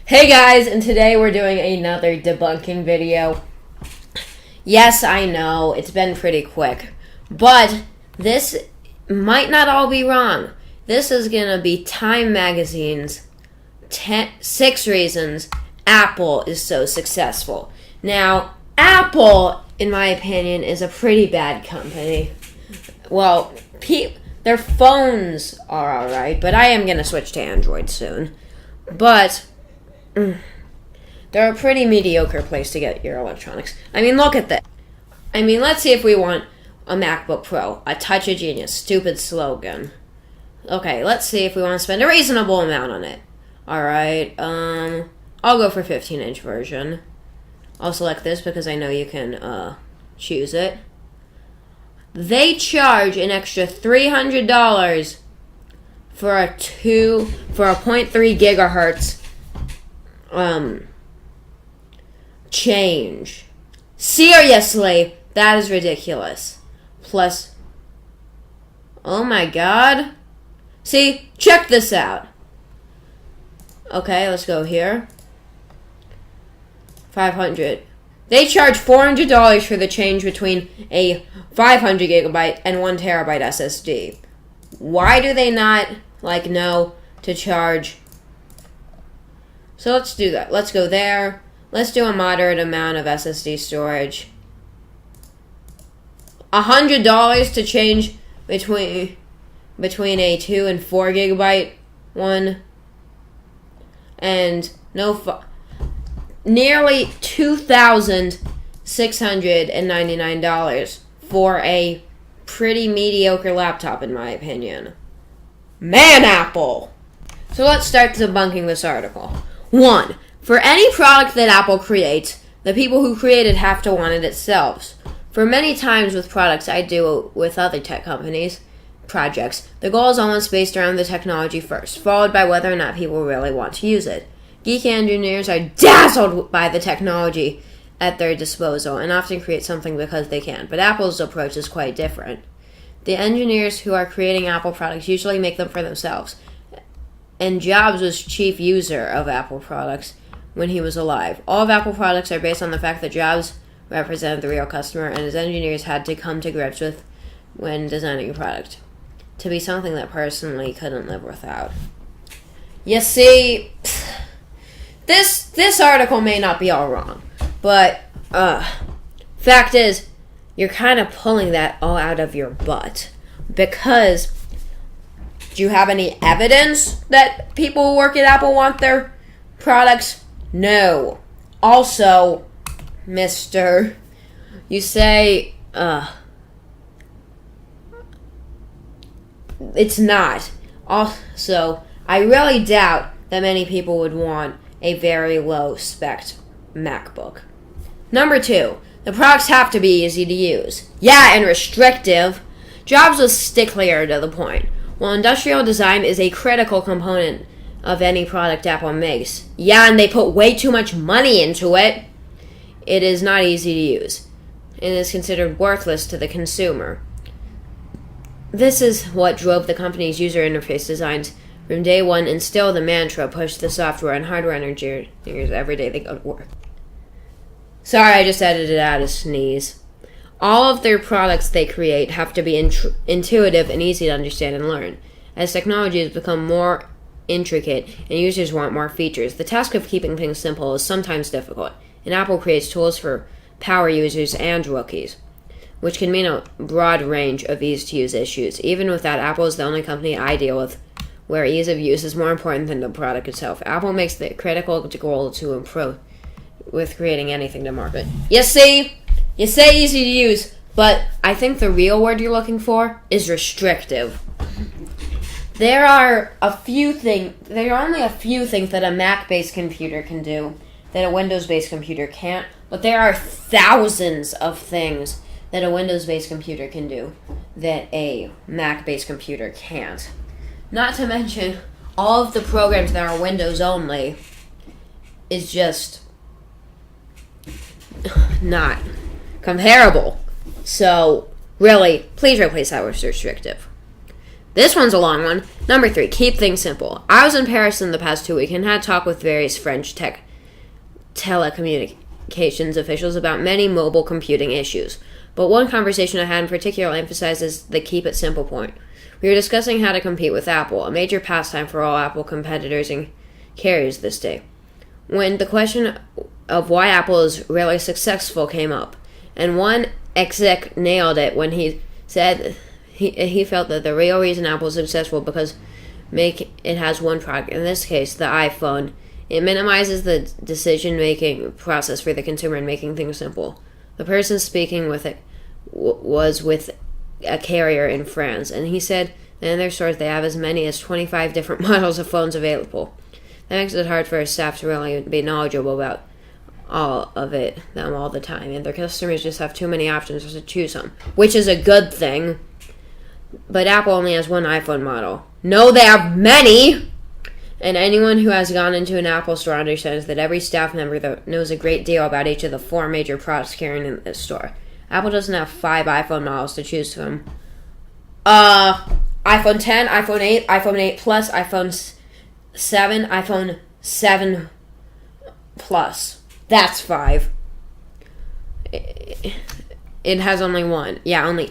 Hey guys, and today we're doing another debunking video. Yes, I know, it's been pretty quick, but this might not all be wrong. This is gonna be Time Magazine's 6 reasons Apple is so successful. Now, Apple, in my opinion, is a pretty bad company. Well, their phones are alright, but I am gonna switch to Android soon. But they're a pretty mediocre place to get your electronics. I mean, look at this. I mean, let's see if we want a MacBook Pro. A touch of genius. Stupid slogan. Okay, let's see if we want to spend a reasonable amount on it. Alright, I'll go for 15-inch version. I'll select this because I know you can, choose it. They charge an extra $300 for a 0.3 gigahertz change. Seriously, that is ridiculous. Plus, oh my god. See, check this out. Okay, let's go here. 500. They charge $400 for the change between a 500 gigabyte and 1 terabyte SSD. Why do they not, know to charge? So let's do that. Let's go there. Let's do a moderate amount of SSD storage. $100 to change between a 2 and 4 gigabyte one. And nearly $2,699 for a pretty mediocre laptop, in my opinion. Man, Apple! So let's start debunking this article. 1. For any product that Apple creates, the people who create it have to want it themselves. For many times with products I do with other tech companies, projects, the goal is almost based around the technology first, followed by whether or not people really want to use it. Geek engineers are dazzled by the technology at their disposal and often create something because they can, but Apple's approach is quite different. The engineers who are creating Apple products usually make them for themselves, and Jobs was chief user of Apple products when he was alive. All of Apple products are based on the fact that Jobs represented the real customer and his engineers had to come to grips with when designing a product to be something that personally couldn't live without. You see, this article may not be all wrong, but fact is, you're kind of pulling that all out of your butt. Because, do you have any evidence that people who work at Apple want their products? No. Also, mister, you say, it's not. Also, I really doubt that many people would want a very low-spec MacBook. Number 2, the products have to be easy to use. Yeah, and restrictive. Jobs was stickler to the point. While industrial design is a critical component of any product Apple makes, yeah, and they put way too much money into it, it is not easy to use. It is considered worthless to the consumer. This is what drove the company's user interface designs from day one, and still the mantra pushed the software and hardware engineers every day they go to work. Sorry, I just edited out a sneeze. All of their products they create have to be intuitive and easy to understand and learn. As technology has become more intricate and users want more features, the task of keeping things simple is sometimes difficult, and Apple creates tools for power users and rookies, which can mean a broad range of easy-to-use issues. Even with that, Apple is the only company I deal with where ease of use is more important than the product itself. Apple makes the critical goal to improve with creating anything to market. You say easy to use, but I think the real word you're looking for is restrictive. There are only a few things that a Mac-based computer can do that a Windows-based computer can't, but there are thousands of things that a Windows-based computer can do that a Mac-based computer can't. Not to mention, all of the programs that are Windows only is just not comparable. So, really, please replace that with restrictive. This one's a long one. Number 3, keep things simple. I was in Paris in the past 2 weeks and had a talk with various French telecommunications officials about many mobile computing issues. But one conversation I had in particular emphasizes the keep it simple point. We were discussing how to compete with Apple, a major pastime for all Apple competitors and carriers this day, when the question of why Apple is really successful came up. And one exec nailed it when he said he felt that the real reason Apple is successful because it has one product, in this case, the iPhone. It minimizes the decision-making process for the consumer and making things simple. The person speaking with it was with a carrier in France, and he said that in their stores they have as many as 25 different models of phones available. That makes it hard for our staff to really be knowledgeable about all of them all the time, and their customers just have too many options to choose from, which is a good thing. But Apple only has one iPhone model. No, they have many! And anyone who has gone into an Apple store understands that every staff member knows a great deal about each of the 4 major products carried in this store. Apple doesn't have 5 iPhone models to choose from. iPhone 10, iPhone 8, iPhone 8 Plus, iPhone 7, iPhone 7 Plus. That's 5. It has only one. Yeah, only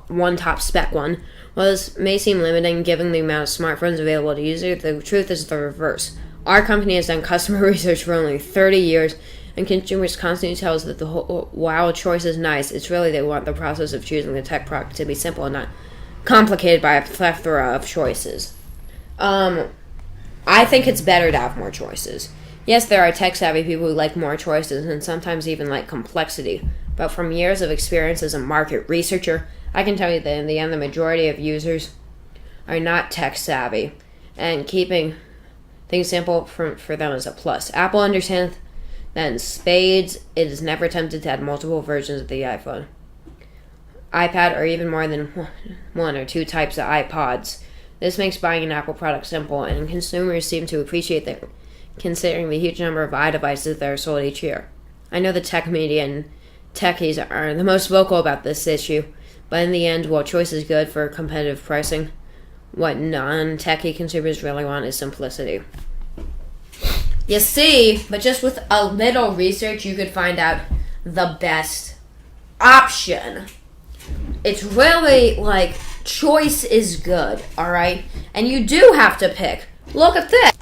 one top spec one. While this may seem limiting given the amount of smartphones available to users, the truth is the reverse. Our company has done customer research for only 30 years, and consumers constantly tell us that while choice is nice, it's really they want the process of choosing the tech product to be simple and not complicated by a plethora of choices. I think it's better to have more choices. Yes, there are tech-savvy people who like more choices and sometimes even like complexity, but from years of experience as a market researcher, I can tell you that in the end, the majority of users are not tech-savvy, and keeping things simple for them is a plus. Apple understands that in spades, it is never attempted to add multiple versions of the iPhone, iPad, or even more than 1 or 2 types of iPods. This makes buying an Apple product simple, and consumers seem to appreciate that, considering the huge number of iDevices that are sold each year. I know the tech media and techies are the most vocal about this issue, but in the end, while choice is good for competitive pricing, what non-techie consumers really want is simplicity. You see, but just with a little research, you could find out the best option. It's really like choice is good, alright? And you do have to pick. Look at this.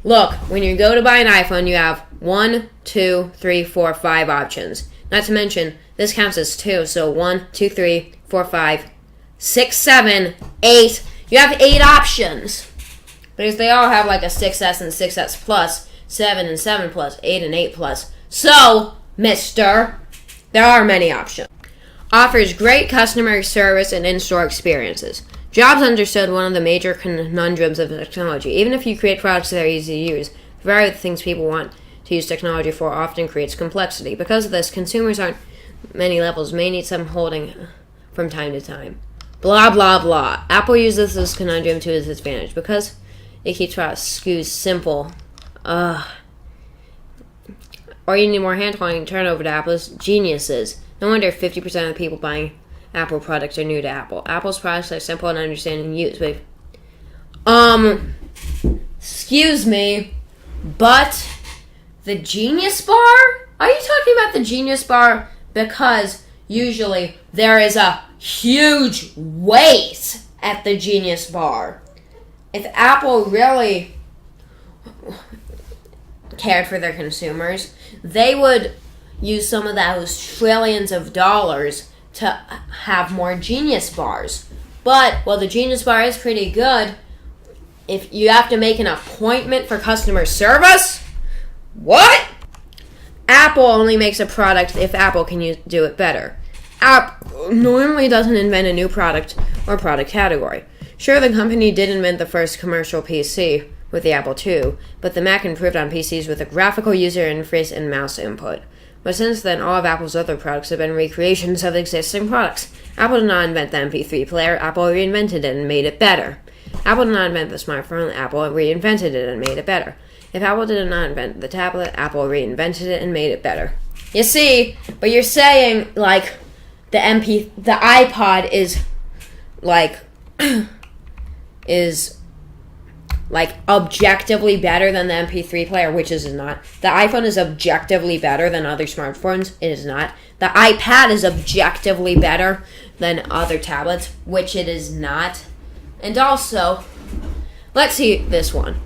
Look, when you go to buy an iPhone, you have 1, 2, 3, 4, 5 options. Not to mention, this counts as 2, so 1, 2, 3, 4, 5, 6, 7, 8. You have 8 options. Because they all have like a 6S and 6S Plus, 7 and 7 Plus, 8 and 8 Plus. So, mister, there are many options. Offers great customer service and in-store experiences. Jobs understood one of the major conundrums of technology. Even if you create products that are easy to use, the variety of things people want to use technology for often creates complexity. Because of this, consumers aren't many levels may need some holding from time to time. Blah, blah, blah. Apple uses this conundrum to its advantage because it keeps SKUs simple. Or you need more hand-holding, turn over to Apple's geniuses. No wonder 50% of the people buying Apple products are new to Apple. Apple's products are simple and understanding use. But, excuse me, but the Genius Bar? Are you talking about the Genius Bar? Because usually there is a huge wait at the Genius Bar. If Apple really cared for their consumers, they would use some of those trillions of dollars to have more Genius Bars. But, while the Genius Bar is pretty good, if you have to make an appointment for customer service, what? Apple only makes a product if Apple can do it better. Apple normally doesn't invent a new product or product category. Sure, the company did invent the first commercial PC with the Apple II, but the Mac improved on PCs with a graphical user interface and mouse input. But since then, all of Apple's other products have been recreations of existing products. Apple did not invent the MP3 player, Apple reinvented it and made it better. Apple did not invent the smartphone, Apple reinvented it and made it better. If Apple did not invent the tablet, Apple reinvented it and made it better. You see, but you're saying, like, the iPod is, like, is like objectively better than the MP3 player, which is not. The iPhone is objectively better than other smartphones. It is not. The iPad is objectively better than other tablets, which it is not. And also, let's see this one.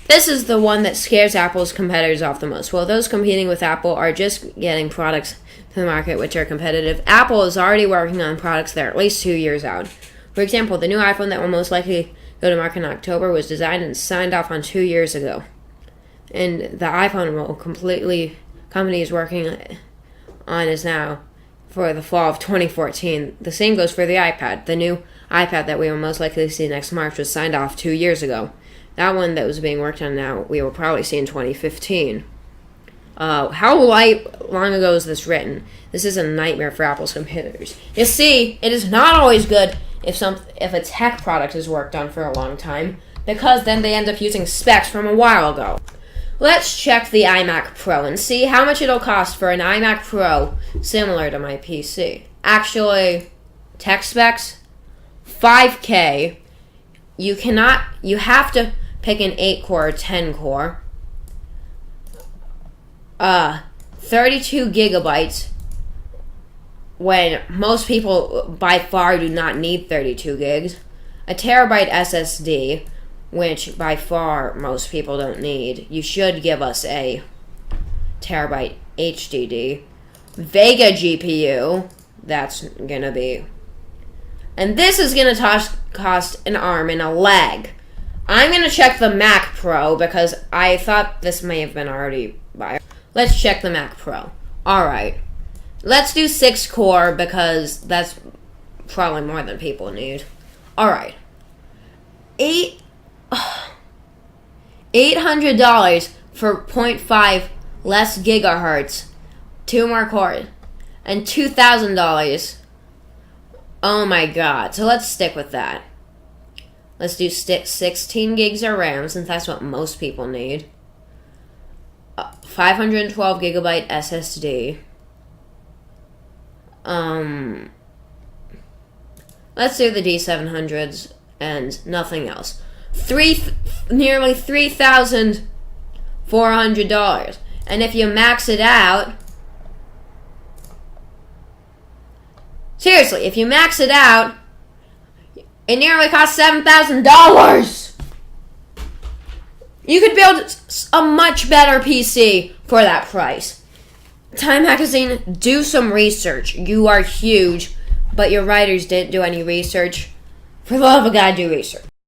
This is the one that scares Apple's competitors off the most. Well, those competing with Apple are just getting products to the market which are competitive. Apple is already working on products that are at least 2 years out. For example, the new iPhone that will most likely go to market in October was designed and signed off on 2 years ago. And the iPhone company is working on is now for the fall of 2014. The same goes for the iPad. The new iPad that we will most likely see next March was signed off 2 years ago. That one that was being worked on now, we will probably see in 2015. How long ago is this written? This is a nightmare for Apple's competitors. You see, it is not always good if a tech product is worked on for a long time, because then they end up using specs from a while ago. Let's check the iMac Pro and see how much it'll cost for an iMac Pro similar to my PC. Actually, tech specs, $5K. You have to pick an 8-core or 10-core. 32 gigabytes, when most people by far do not need 32 gigs. A terabyte SSD, which by far most people don't need. You should give us a terabyte HDD. Vega GPU, that's gonna be. And this is gonna cost an arm and a leg. I'm gonna check the Mac Pro because I thought this may have been already by. Let's check the Mac Pro. Alright. Let's do 6-core because that's probably more than people need. Alright. $800 for 0.5 less gigahertz, 2 more cores, and $2,000. Oh my god. So let's stick with that. Let's do 16 gigs of RAM since that's what most people need. 512 gigabyte SSD. Let's do the D700s and nothing else. Nearly $3,400. And if you max it out, seriously, if you max it out, it nearly costs $7,000. You could build a much better PC for that price. Time Magazine, do some research. You are huge, but your writers didn't do any research. For the love of God, do research.